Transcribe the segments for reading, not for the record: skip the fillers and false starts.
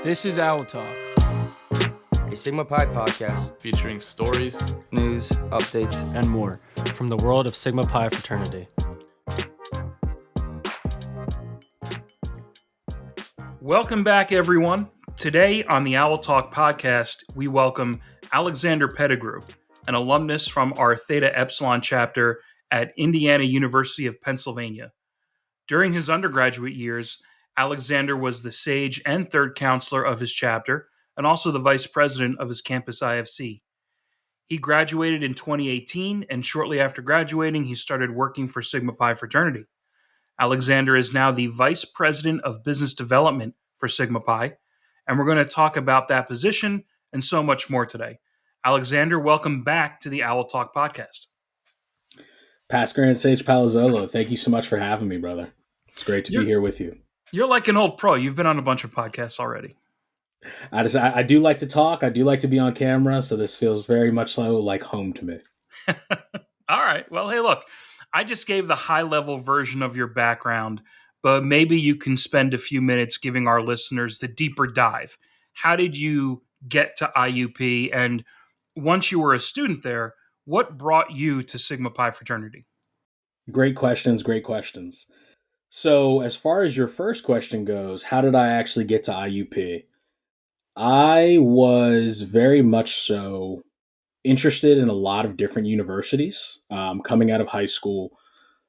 This is Owl Talk, a Sigma Pi podcast featuring stories, news, updates, and more from the world of Sigma Pi Fraternity. Welcome back, everyone. Today on the Owl Talk podcast, we welcome Alexander Pettigrew, an alumnus from our Theta-Epsilon chapter at Indiana University of Pennsylvania. During his undergraduate years, Alexander was the SAGE and third counselor of his chapter and also the vice president of his campus IFC. He graduated in 2018, and shortly after graduating, he started working for Sigma Pi Fraternity. Alexander is now the vice president of business development for Sigma Pi, and we're going to talk about that position and so much more today. Alexander, welcome back to the Owl Talk podcast. Pascal and Sage Palazzolo, thank you so much for having me, brother. It's great to be here with you. You're like an old pro. You've been on a bunch of podcasts already. I do like to talk. I do like to be on camera, so this feels very much so like home to me. All right. Well, hey, look, I just gave the high-level version of your background, but maybe you can spend a few minutes giving our listeners the deeper dive. How did you get to IUP? And once you were a student there, what brought you to Sigma Pi Fraternity? Great questions. So as far as your first question goes, how did I actually get to IUP? I was very much so interested in a lot of different universities coming out of high school.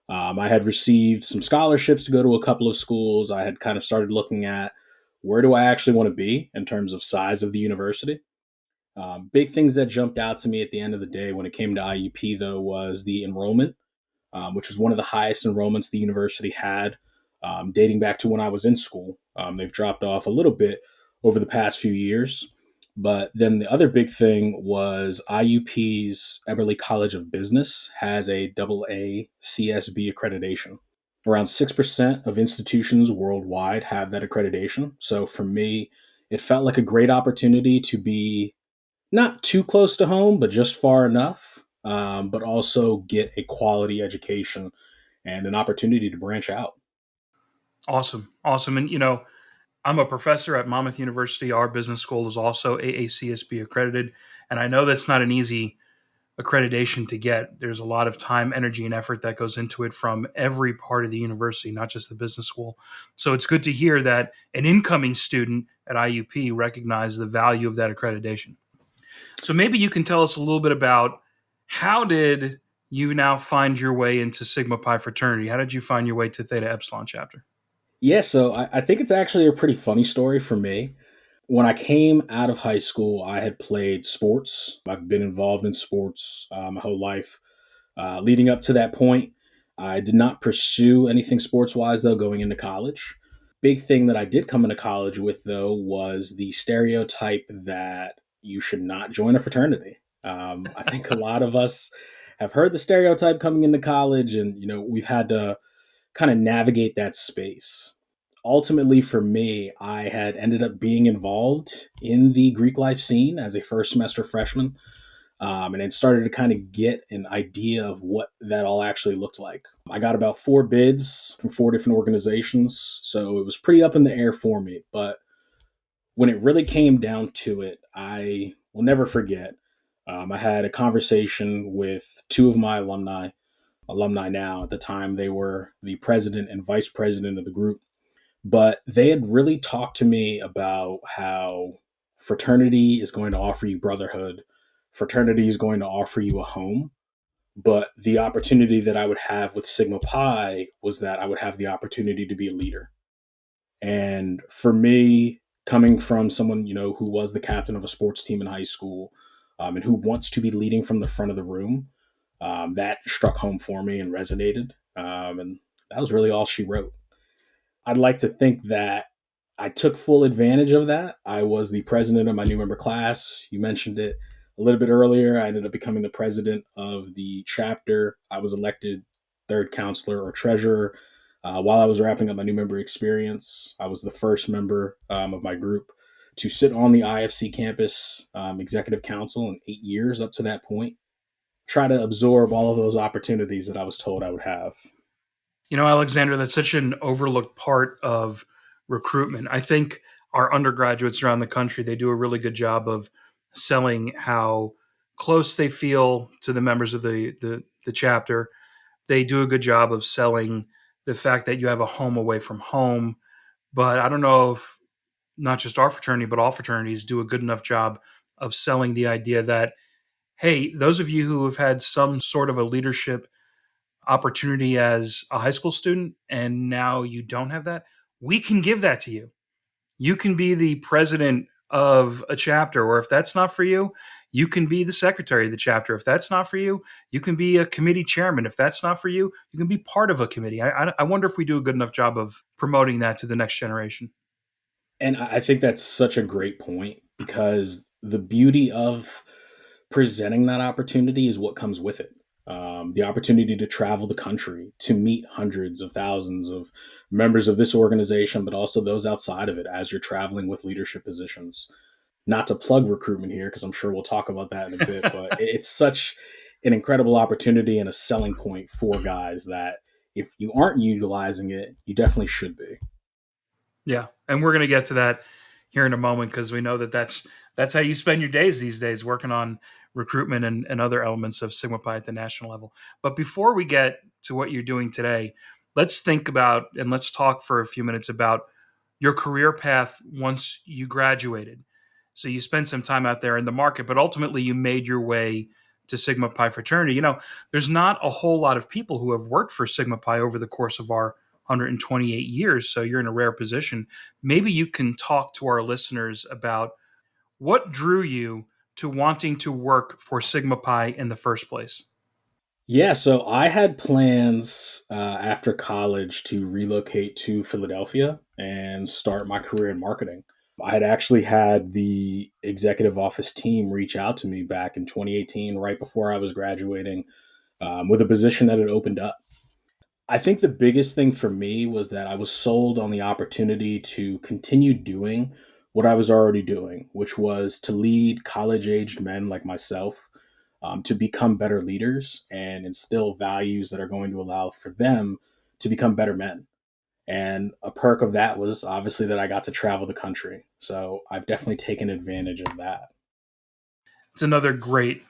I had received some scholarships to go to a couple of schools. I had kind of started looking at where do I actually want to be in terms of size of the university. Big things that jumped out to me at the end of the day when it came to IUP, though, was the enrollment, which was one of the highest enrollments the university had dating back to when I was in school. They've dropped off a little bit over the past few years. But then the other big thing was IUP's Eberly College of Business has a AA CSB accreditation. Around 6% of institutions worldwide have that accreditation. So for me, it felt like a great opportunity to be not too close to home, but just far enough, but also get a quality education and an opportunity to branch out. Awesome. And, I'm a professor at Monmouth University. Our business school is also AACSB accredited. And I know that's not an easy accreditation to get. There's a lot of time, energy, and effort that goes into it from every part of the university, not just the business school. So it's good to hear that an incoming student at IUP recognized the value of that accreditation. So maybe you can tell us a little bit about how did you now find your way into Sigma Pi Fraternity? How did you find your way to Theta-Epsilon chapter? Yeah, so I think it's actually a pretty funny story for me. When I came out of high school, I had played sports. I've been involved in sports my whole life. Leading up to that point, I did not pursue anything sports-wise, though, going into college. Big thing that I did come into college with, though, was the stereotype that you should not join a fraternity. I think a lot of us have heard the stereotype coming into college, and we've had to kind of navigate that space. Ultimately, for me, I had ended up being involved in the Greek life scene as a first semester freshman, and it started to kind of get an idea of what that all actually looked like. I got about 4 bids from 4 different organizations, so it was pretty up in the air for me. But when it really came down to it, I will never forget. I had a conversation with 2 of my alumni now. At the time, they were the president and vice president of the group. But they had really talked to me about how fraternity is going to offer you brotherhood. Fraternity is going to offer you a home. But the opportunity that I would have with Sigma Pi was that I would have the opportunity to be a leader. And for me, coming from someone, who was the captain of a sports team in high school and who wants to be leading from the front of the room, that struck home for me and resonated. And that was really all she wrote. I'd like to think that I took full advantage of that. I was the president of my new member class. You mentioned it a little bit earlier. I ended up becoming the president of the chapter. I was elected third counselor or treasurer while I was wrapping up my new member experience. I was the first member of my group to sit on the IFC campus executive council in 8 years up to that point. Try to absorb all of those opportunities that I was told I would have. Alexander, that's such an overlooked part of recruitment. I think our undergraduates around the country, they do a really good job of selling how close they feel to the members of the chapter. They do a good job of selling the fact that you have a home away from home. But I don't know if not just our fraternity, but all fraternities do a good enough job of selling the idea that, hey, those of you who have had some sort of a leadership opportunity as a high school student and now you don't have that, we can give that to you. You can be the president of a chapter, or if that's not for you, you can be the secretary of the chapter. If that's not for you, you can be a committee chairman. If that's not for you, you can be part of a committee. I wonder if we do a good enough job of promoting that to the next generation. And I think that's such a great point, because the beauty of presenting that opportunity is what comes with it. The opportunity to travel the country, to meet hundreds of thousands of members of this organization, but also those outside of it as you're traveling with leadership positions. Not to plug recruitment here, because I'm sure we'll talk about that in a bit, but it's such an incredible opportunity and a selling point for guys that if you aren't utilizing it, you definitely should be. Yeah, and we're going to get to that here in a moment, because we know that that's how you spend your days these days, working on recruitment and other elements of Sigma Pi at the national level. But before we get to what you're doing today, let's think about and let's talk for a few minutes about your career path once you graduated. So you spent some time out there in the market, but ultimately you made your way to Sigma Pi Fraternity. There's not a whole lot of people who have worked for Sigma Pi over the course of our 128 years, so you're in a rare position. Maybe you can talk to our listeners about what drew you to wanting to work for Sigma Pi in the first place. Yeah, so I had plans after college to relocate to Philadelphia and start my career in marketing. I had actually had the executive office team reach out to me back in 2018, right before I was graduating, with a position that had opened up. I think the biggest thing for me was that I was sold on the opportunity to continue doing what I was already doing, which was to lead college aged men like myself to become better leaders and instill values that are going to allow for them to become better men. And a perk of that was obviously that I got to travel the country. So I've definitely taken advantage of that. It's another great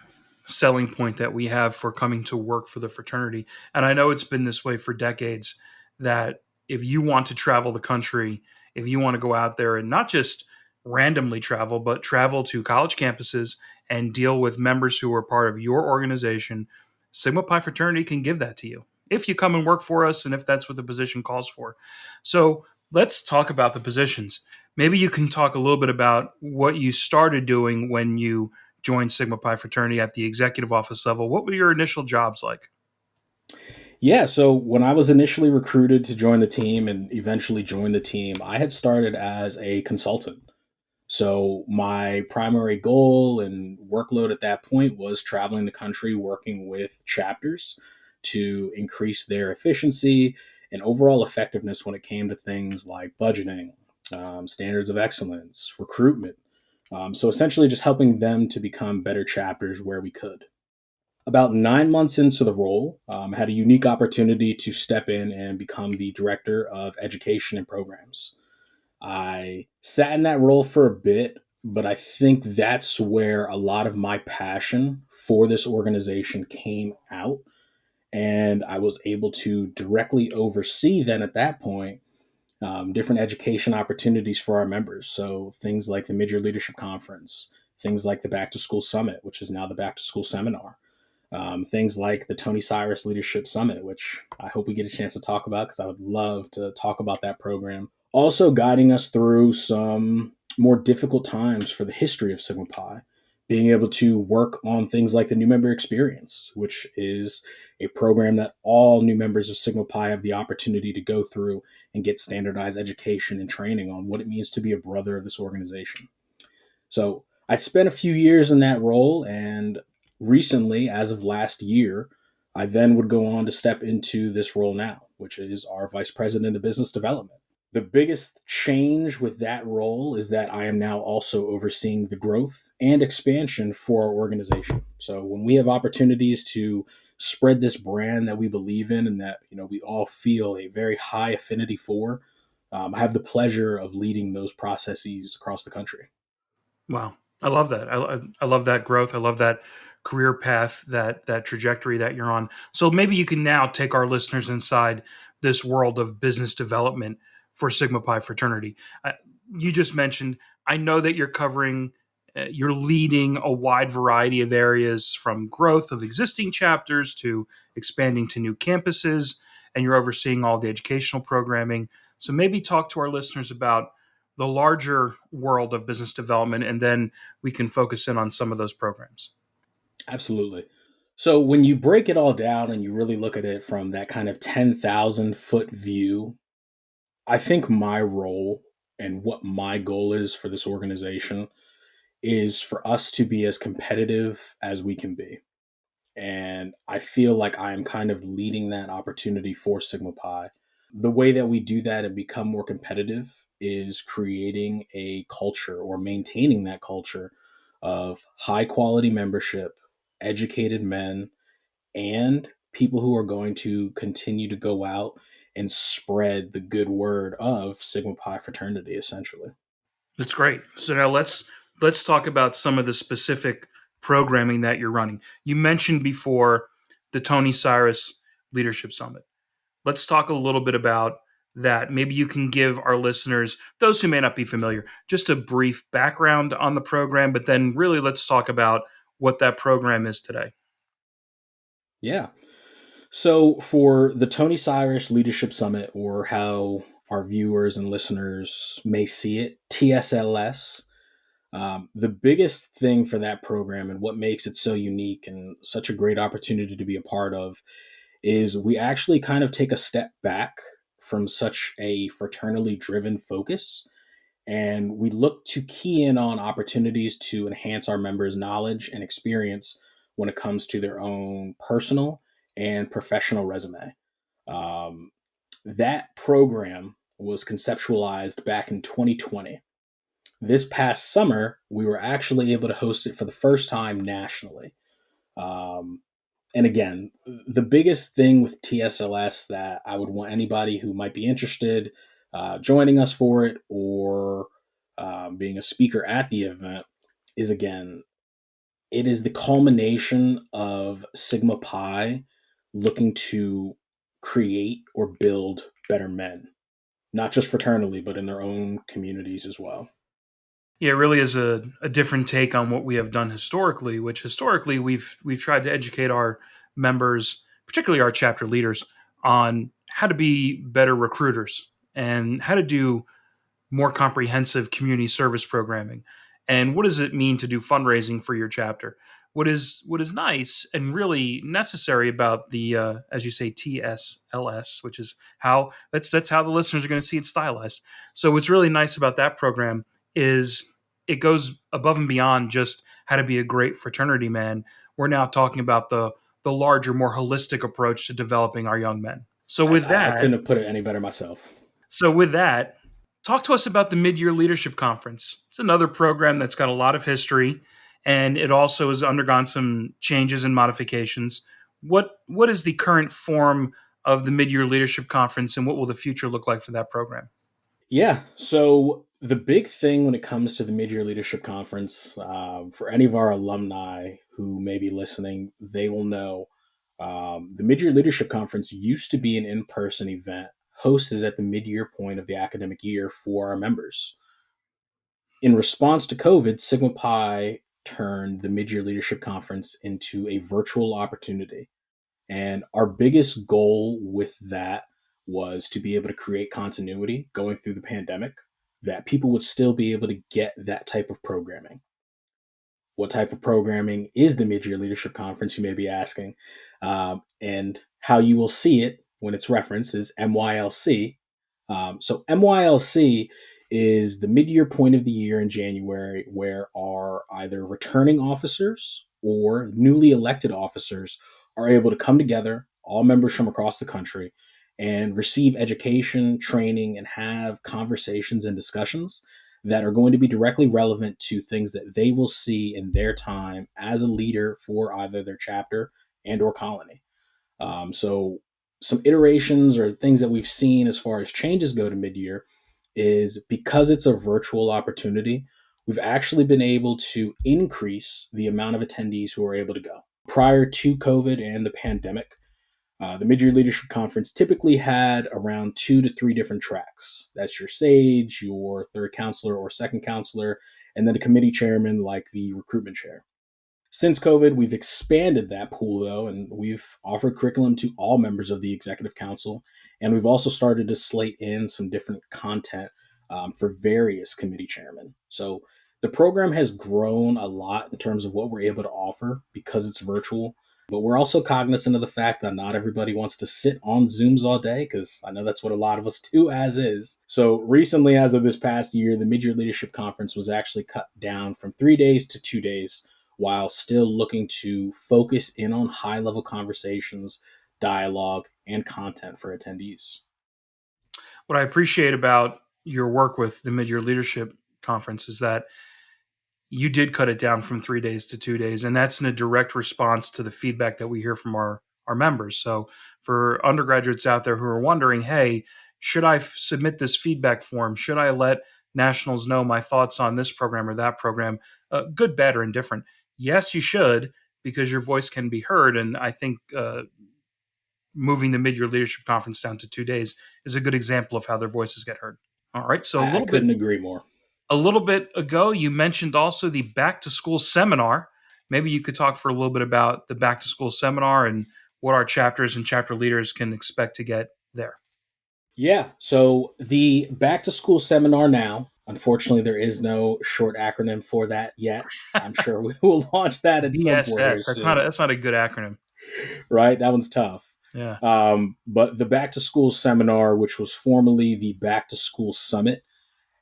selling point that we have for coming to work for the fraternity. And I know it's been this way for decades, that if you want to travel the country, if you want to go out there and not just randomly travel, but travel to college campuses and deal with members who are part of your organization, Sigma Pi Fraternity can give that to you if you come and work for us and if that's what the position calls for. So let's talk about the positions. Maybe you can talk a little bit about what you started doing when you joined Sigma Pi Fraternity at the executive office level. What were your initial jobs like? Yeah, so when I was initially recruited to join the team and eventually joined the team, I had started as a consultant. So my primary goal and workload at that point was traveling the country, working with chapters to increase their efficiency and overall effectiveness when it came to things like budgeting, standards of excellence, recruitment. So essentially just helping them to become better chapters where we could. About 9 months into the role, I had a unique opportunity to step in and become the director of education and programs. I sat in that role for a bit, but I think that's where a lot of my passion for this organization came out. And I was able to directly oversee then at that point different education opportunities for our members. So things like the Mid-Year Leadership Conference, things like the Back to School Summit, which is now the Back to School Seminar, things like the Tony Siress Leadership Summit, which I hope we get a chance to talk about because I would love to talk about that program. Also guiding us through some more difficult times for the history of Sigma Pi, being able to work on things like the new member experience, which is a program that all new members of Sigma Pi have the opportunity to go through and get standardized education and training on what it means to be a brother of this organization. So I spent a few years in that role, and recently, as of last year, I then would go on to step into this role now, which is our Vice President of Business Development. The biggest change with that role is that I am now also overseeing the growth and expansion for our organization. So when we have opportunities to spread this brand that we believe in and that we all feel a very high affinity for, I have the pleasure of leading those processes across the country. Wow. I love that. I love that growth. I love that career path, that trajectory that you're on. So maybe you can now take our listeners inside this world of business development for Sigma Pi Fraternity. Uh, you just mentioned, I know that you're leading a wide variety of areas from growth of existing chapters to expanding to new campuses, and you're overseeing all the educational programming. So maybe talk to our listeners about the larger world of business development, and then we can focus in on some of those programs. Absolutely. So when you break it all down and you really look at it from that kind of 10,000-foot view, I think my role and what my goal is for this organization is for us to be as competitive as we can be. And I feel like I am kind of leading that opportunity for Sigma Pi. The way that we do that and become more competitive is creating a culture or maintaining that culture of high quality membership, educated men, and people who are going to continue to go out and spread the good word of Sigma Pi fraternity, essentially. That's great. So now let's talk about some of the specific programming that you're running. You mentioned before the Tony Siress Leadership Summit. Let's talk a little bit about that. Maybe you can give our listeners, those who may not be familiar, just a brief background on the program, but then really let's talk about what that program is today. Yeah. So for the Tony Siress Leadership Summit, or how our viewers and listeners may see it, TSLS, the biggest thing for that program and what makes it so unique and such a great opportunity to be a part of is we actually kind of take a step back from such a fraternally driven focus, and we look to key in on opportunities to enhance our members' knowledge and experience when it comes to their own personal and professional resume. Um, that program was conceptualized back in 2020. This past summer, we were actually able to host it for the first time nationally. Um, and again, the biggest thing with TSLS that I would want anybody who might be interested joining us for it, or being a speaker at the event, is again, it is the culmination of Sigma Pi looking to create or build better men, not just fraternally, but in their own communities as well. Yeah, it really is a different take on what we have done historically, which historically we've tried to educate our members, particularly our chapter leaders, on how to be better recruiters and how to do more comprehensive community service programming. And what does it mean to do fundraising for your chapter? What is nice and really necessary about the as you say TSLS, which is how that's how the listeners are going to see it stylized. So what's really nice about that program is it goes above and beyond just how to be a great fraternity man. We're now talking about the larger, more holistic approach to developing our young men. So with I couldn't that, have put it any better myself. so with that, talk to us about the Mid-Year Leadership Conference. It's another program that's got a lot of history, and it also has undergone some changes and modifications. What is the current form of the Mid-Year Leadership Conference, and what will the future look like for that program? Yeah. So the big thing when it comes to the Mid-Year Leadership Conference, for any of our alumni who may be listening, they will know the Mid-Year Leadership Conference used to be an in-person event hosted at the mid-year point of the academic year for our members. In response to COVID, Sigma Pi turned the Mid-Year Leadership Conference into a virtual opportunity. And our biggest goal with that was to be able to create continuity going through the pandemic, that people would still be able to get that type of programming. What type of programming is the Mid-Year Leadership Conference, you may be asking? And how you will see it when it's referenced is MYLC. So MYLC is the mid-year point of the year in January, where our either returning officers or newly elected officers are able to come together, all members from across the country, and receive education, training, and have conversations and discussions that are going to be directly relevant to things that they will see in their time as a leader for either their chapter and or colony. So some iterations or things that we've seen as far as changes go to mid-year is because it's a virtual opportunity, we've actually been able to increase the amount of attendees who are able to go. Prior to COVID and the pandemic, the Mid-Year Leadership Conference typically had around 2 to 3 different tracks. That's your sage, your third counselor or second counselor, and then a committee chairman like the recruitment chair. Since COVID, we've expanded that pool, though, and we've offered curriculum to all members of the Executive Council. And we've also started to slate in some different content for various committee chairmen. So the program has grown a lot in terms of what we're able to offer because it's virtual. But we're also cognizant of the fact that not everybody wants to sit on Zooms all day, because I know that's what a lot of us do as is. So recently, as of this past year, the Mid-Year Leadership Conference was actually cut down from 3 days to 2 days, while still looking to focus in on high-level conversations, dialogue, and content for attendees. What I appreciate about your work with the Mid-Year Leadership Conference is that you did cut it down from 3 days to 2 days, and that's in a direct response to the feedback that we hear from our members. So for undergraduates out there who are wondering, hey, should I submit this feedback form? Should I let nationals know my thoughts on this program or that program, good, bad, or indifferent? Yes, you should, because your voice can be heard. And I think moving the Mid-Year Leadership Conference down to 2 days is a good example of how their voices get heard. All right. So I couldn't agree more. A little bit ago, you mentioned also the Back to School Seminar. Maybe you could talk for a little bit about the Back to School Seminar and what our chapters and chapter leaders can expect to get there. Yeah. So the Back to School Seminar now, unfortunately, there is no short acronym for that yet. I'm sure we will launch that at some point very soon. That's not a good acronym. Right? That one's tough. Yeah. But the Back to School Seminar, which was formerly the Back to School Summit,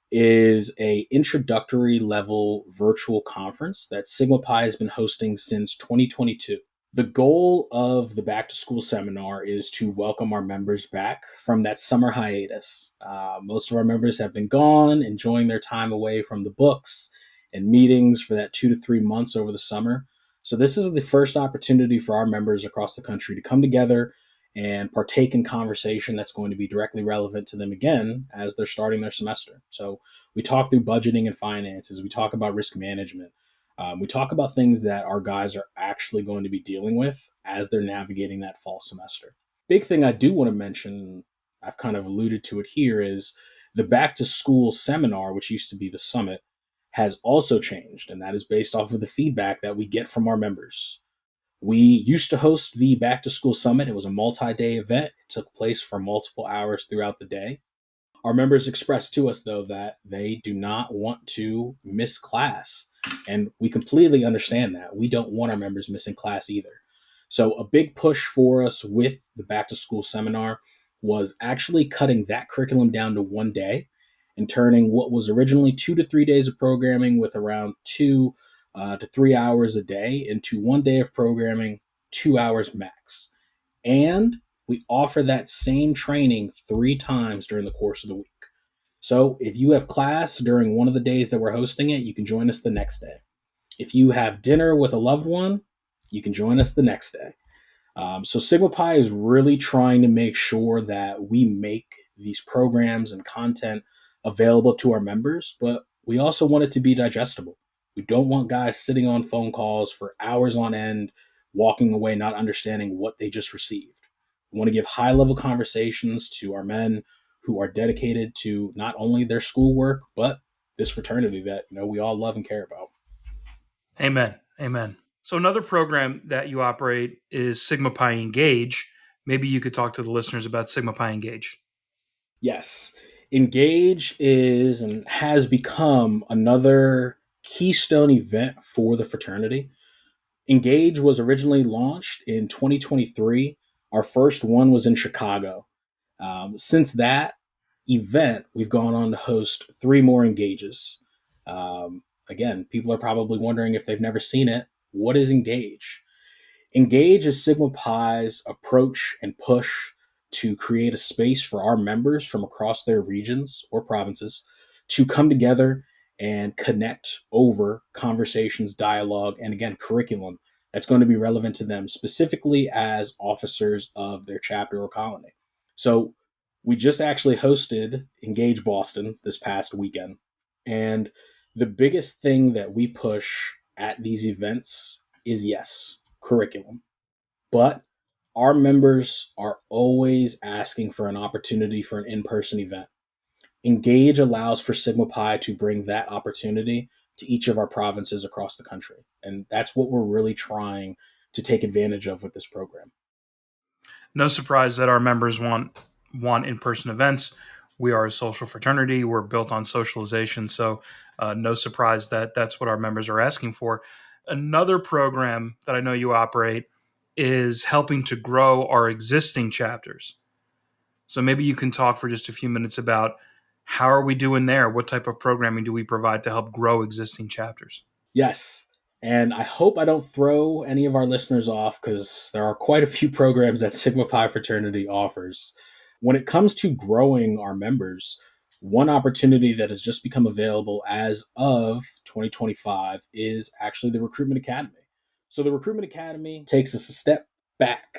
is a introductory level virtual conference that Sigma Pi has been hosting since 2022. The goal of the Back to School Seminar is to welcome our members back from that summer hiatus. Most of our members have been gone, enjoying their time away from the books and meetings for that 2 to 3 months over the summer. So this is the first opportunity for our members across the country to come together and partake in conversation that's going to be directly relevant to them again as they're starting their semester. So we talk through budgeting and finances. We talk about risk management. We talk about things that our guys are actually going to be dealing with as they're navigating that fall semester. Big thing I do want to mention, I've kind of alluded to it here, is the Back to School Seminar, which used to be the Summit, has also changed, and that is based off of the feedback that we get from our members. We used to host the Back to School Summit. It was a multi-day event. It took place for multiple hours throughout the day. Our members expressed to us, though, that they do not want to miss class. And we completely understand that. We don't want our members missing class either. So a big push for us with the Back to School Seminar was actually cutting that curriculum down to 1 day and turning what was originally 2 to 3 days of programming with around 2 to 3 hours a day into 1 day of programming, 2 hours max. And we offer that same training 3 times during the course of the week. So if you have class during one of the days that we're hosting it, you can join us the next day. If you have dinner with a loved one, you can join us the next day. So Sigma Pi is really trying to make sure that we make these programs and content available to our members, but we also want it to be digestible. We don't want guys sitting on phone calls for hours on end, walking away not understanding what they just received. We want to give high-level conversations to our men who are dedicated to not only their schoolwork, but this fraternity that we all love and care about. Amen. Amen. So another program that you operate is Sigma Pi Engage. Maybe you could talk to the listeners about Sigma Pi Engage. Yes. Engage is and has become another keystone event for the fraternity. Engage was originally launched in 2023. Our first one was in Chicago. Since that event, we've gone on to host 3 more Engages. Again, people are probably wondering if they've never seen it. What is Engage? Engage is Sigma Pi's approach and push to create a space for our members from across their regions or provinces to come together and connect over conversations, dialogue, and again, curriculum that's going to be relevant to them specifically as officers of their chapter or colony. So We just actually hosted Engage Boston this past weekend. And the biggest thing that we push at these events is, yes, curriculum. But our members are always asking for an opportunity for an in-person event. Engage allows for Sigma Pi to bring that opportunity to each of our provinces across the country. And that's what we're really trying to take advantage of with this program. No surprise that our members want in-person events. We are a social fraternity. We're built on socialization. So no surprise that that's what our members are asking for. Another program that I know you operate is helping to grow our existing chapters. So maybe you can talk for just a few minutes about how are we doing there? What type of programming do we provide to help grow existing chapters? Yes. And I hope I don't throw any of our listeners off because there are quite a few programs that Sigma Pi Fraternity offers. When it comes to growing our members, one opportunity that has just become available as of 2025 is actually the Recruitment Academy. So the Recruitment Academy takes us a step back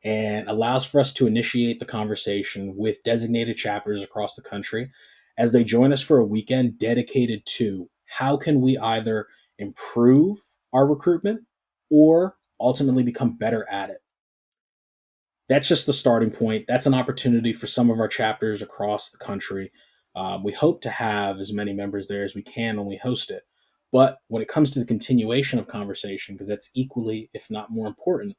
and allows for us to initiate the conversation with designated chapters across the country as they join us for a weekend dedicated to how can we either improve our recruitment or ultimately become better at it. That's just the starting point. That's an opportunity for some of our chapters across the country. We hope to have as many members there as we can when we host it. But when it comes to the continuation of conversation, because that's equally, if not more important,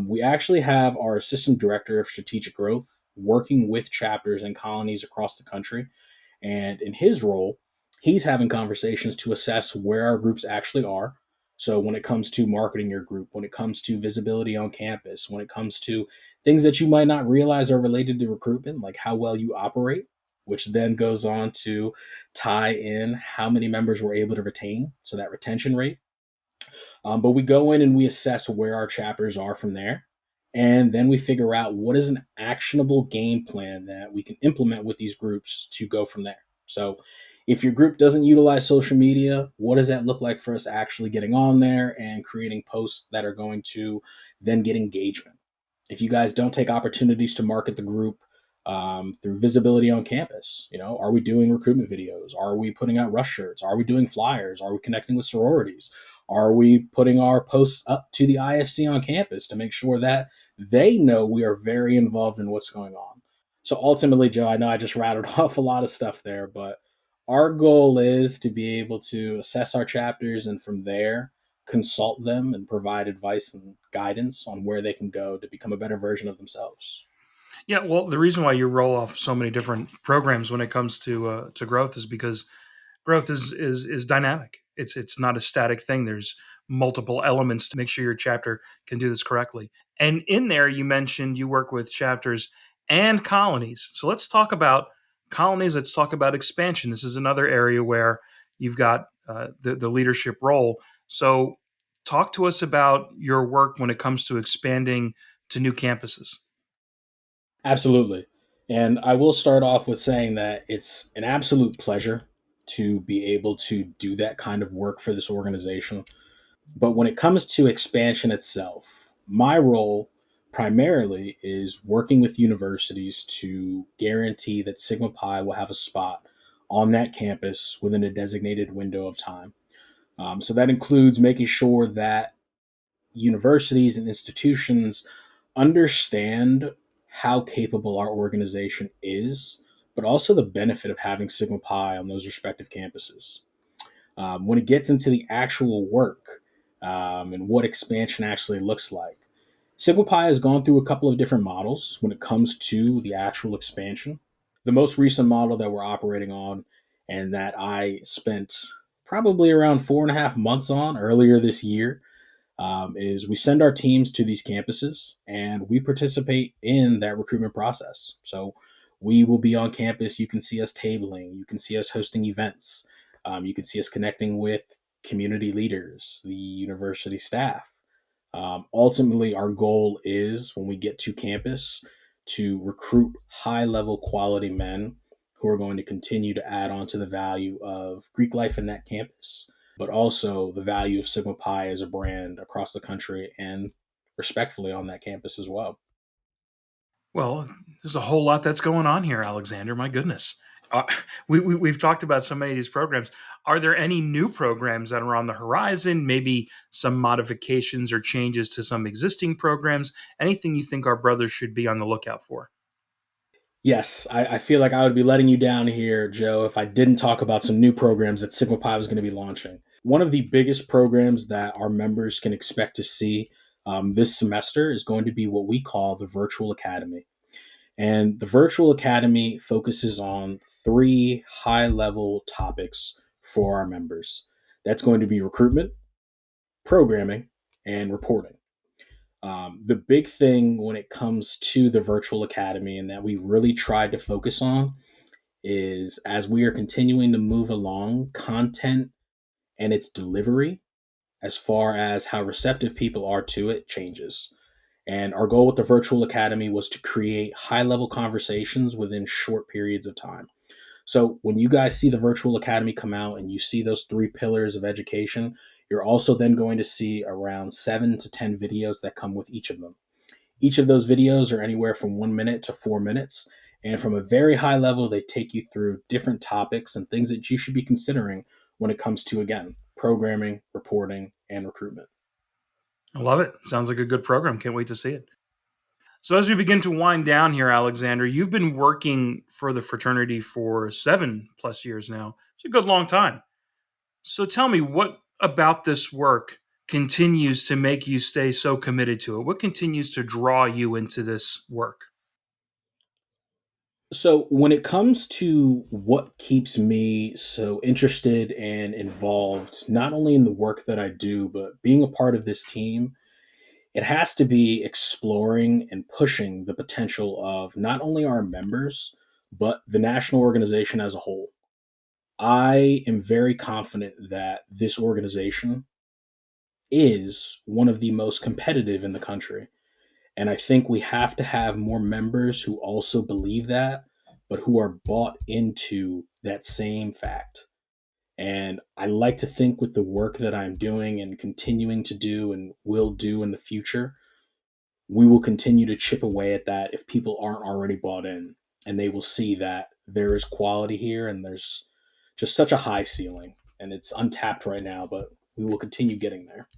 we actually have our Assistant Director of Strategic Growth working with chapters and colonies across the country. And in his role, he's having conversations to assess where our groups actually are. So when it comes to marketing your group, when it comes to visibility on campus, when it comes to things that you might not realize are related to recruitment, like how well you operate, which then goes on to tie in how many members we're able to retain. So that retention rate. But we go in and we assess where our chapters are from there. And then we figure out what is an actionable game plan that we can implement with these groups to go from there. So if your group doesn't utilize social media, what does that look like for us actually getting on there and creating posts that are going to then get engagement? If you guys don't take opportunities to market the group through visibility on campus, are we doing recruitment videos? Are we putting out rush shirts? Are we doing flyers? Are we connecting with sororities? Are we putting our posts up to the IFC on campus to make sure that they know we are very involved in what's going on? So ultimately, Joe, I know I just rattled off a lot of stuff there, but our goal is to be able to assess our chapters and from there consult them and provide advice and guidance on where they can go to become a better version of themselves. Yeah, well, the reason why you roll off so many different programs when it comes to growth is because growth is dynamic. It's not a static thing. There's multiple elements to make sure your chapter can do this correctly. And in there, you mentioned you work with chapters and colonies. So let's talk about colonies. Let's talk about expansion. This is another area where you've got the leadership role. So talk to us about your work when it comes to expanding to new campuses. Absolutely. And I will start off with saying that it's an absolute pleasure to be able to do that kind of work for this organization. But when it comes to expansion itself, my role primarily is working with universities to guarantee that Sigma Pi will have a spot on that campus within a designated window of time. So that includes making sure that universities and institutions understand how capable our organization is, but also the benefit of having Sigma Pi on those respective campuses. When it gets into the actual work and what expansion actually looks like, Sigma Pi has gone through a couple of different models when it comes to the actual expansion. The most recent model that we're operating on and that I spent probably around 4.5 months on earlier this year is we send our teams to these campuses and we participate in that recruitment process. So we will be on campus. You can see us tabling. You can see us hosting events. You can see us connecting with community leaders, the university staff. Ultimately, our goal is when we get to campus to recruit high level quality men who are going to continue to add on to the value of Greek life in that campus, but also the value of Sigma Pi as a brand across the country and respectfully on that campus as well. Well, there's a whole lot that's going on here, Alexander. My goodness. Uh, we've talked about so many of these programs. Are there any new programs that are on the horizon? Maybe some modifications or changes to some existing programs? Anything you think our brothers should be on the lookout for? Yes, I feel like I would be letting you down here, Joe, if I didn't talk about some new programs that Sigma Pi was going to be launching. One of the biggest programs that our members can expect to see this semester is going to be what we call the Virtual Academy. And the Virtual Academy focuses on three high level topics for our members. That's going to be recruitment, programming, and reporting. The big thing when it comes to the Virtual Academy and that we really tried to focus on is as we are continuing to move along, content and its delivery, as far as how receptive people are to it, changes. And our goal with the Virtual Academy was to create high level conversations within short periods of time. So when you guys see the Virtual Academy come out and you see those three pillars of education, you're also then going to see around 7 to 10 videos that come with each of them. Each of those videos are anywhere from 1 minute to 4 minutes. And from a very high level, they take you through different topics and things that you should be considering when it comes to, again, programming, reporting, and recruitment. I love it. Sounds like a good program. Can't wait to see it. So as we begin to wind down here, Alexander, you've been working for the fraternity for 7+ years now. It's a good long time. So tell me, what about this work continues to make you stay so committed to it? What continues to draw you into this work? So, when it comes to what keeps me so interested and involved, not only in the work that I do, but being a part of this team, it has to be exploring and pushing the potential of not only our members, but the national organization as a whole. I am very confident that this organization is one of the most competitive in the country. And I think we have to have more members who also believe that, but who are bought into that same fact. And I like to think with the work that I'm doing and continuing to do and will do in the future, we will continue to chip away at that if people aren't already bought in and they will see that there is quality here and there's just such a high ceiling and it's untapped right now, but we will continue getting there.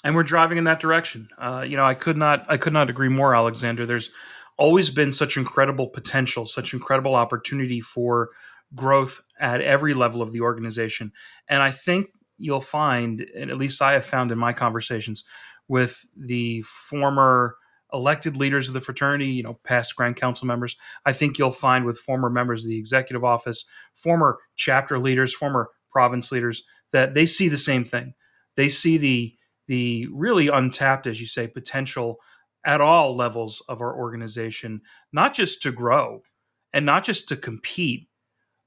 And we're driving in that direction. I could not agree more, Alexander. There's always been such incredible potential, such incredible opportunity for growth at every level of the organization. And I think you'll find, and at least I have found in my conversations with the former elected leaders of the fraternity, past Grand Council members, I think you'll find with former members of the executive office, former chapter leaders, former province leaders, that they see the same thing. They see the really untapped, as you say, potential at all levels of our organization, not just to grow and not just to compete,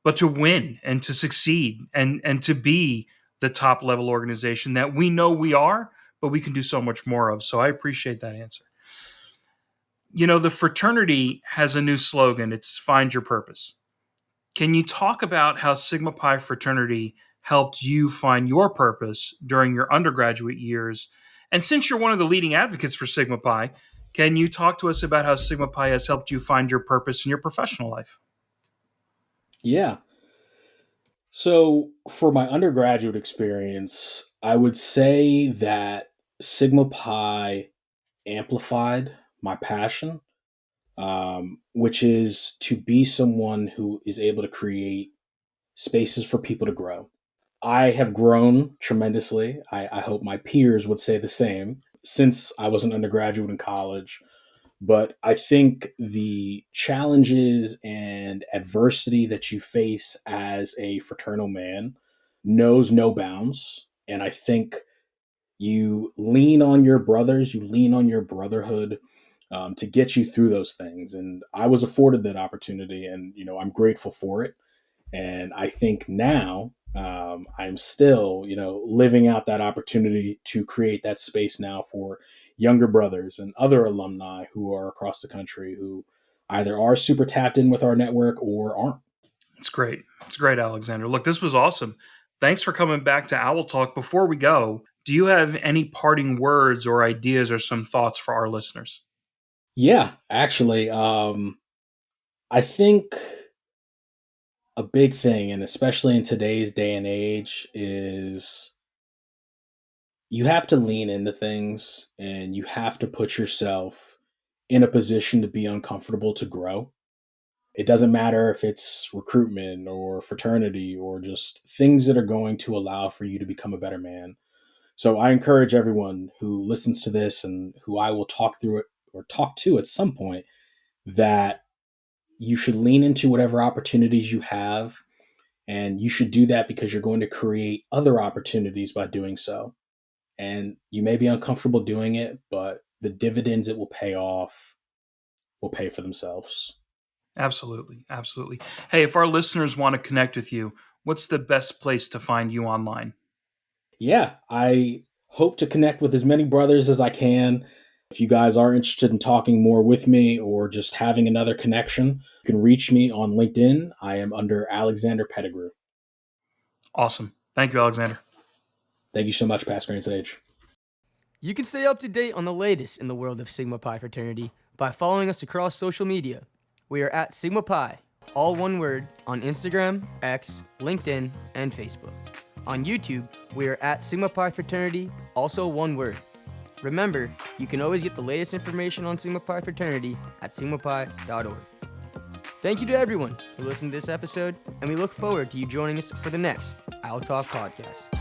but to win and to succeed and to be the top level organization that we know we are, but we can do so much more of. So I appreciate that answer. The fraternity has a new slogan. It's Find Your Purpose. Can you talk about how Sigma Pi Fraternity helped you find your purpose during your undergraduate years? And since you're one of the leading advocates for Sigma Pi, can you talk to us about how Sigma Pi has helped you find your purpose in your professional life? Yeah. So, for my undergraduate experience, I would say that Sigma Pi amplified my passion, which is to be someone who is able to create spaces for people to grow. I have grown tremendously. I hope my peers would say the same since I was an undergraduate in college. But I think the challenges and adversity that you face as a fraternal man knows no bounds. And I think you lean on your brothers, you lean on your brotherhood to get you through those things. And I was afforded that opportunity, and I'm grateful for it. And I think now I'm still, living out that opportunity to create that space now for younger brothers and other alumni who are across the country who either are super tapped in with our network or aren't. It's great. It's great, Alexander. Look, this was awesome. Thanks for coming back to Owl Talk. Before we go, do you have any parting words or ideas or some thoughts for our listeners? Yeah, actually, I think a big thing, and especially in today's day and age, is you have to lean into things and you have to put yourself in a position to be uncomfortable to grow. It doesn't matter if it's recruitment or fraternity or just things that are going to allow for you to become a better man. So I encourage everyone who listens to this and who I will talk through it or talk to at some point that you should lean into whatever opportunities you have. And you should do that because you're going to create other opportunities by doing so. And you may be uncomfortable doing it, but the dividends it will pay off will pay for themselves. Absolutely. Absolutely. Hey, if our listeners want to connect with you, what's the best place to find you online? Yeah, I hope to connect with as many brothers as I can. If you guys are interested in talking more with me or just having another connection, you can reach me on LinkedIn. I am under Alexander Pettigrew. Awesome. Thank you, Alexander. Thank you so much, Pastor and Sage. You can stay up to date on the latest in the world of Sigma Pi Fraternity by following us across social media. We are at Sigma Pi, all one word, on Instagram, X, LinkedIn, and Facebook. On YouTube, we are at Sigma Pi Fraternity, also one word. Remember, you can always get the latest information on Sigma Pi Fraternity at sigmapi.org. Thank you to everyone who listened to this episode, and we look forward to you joining us for the next I'll Talk podcast.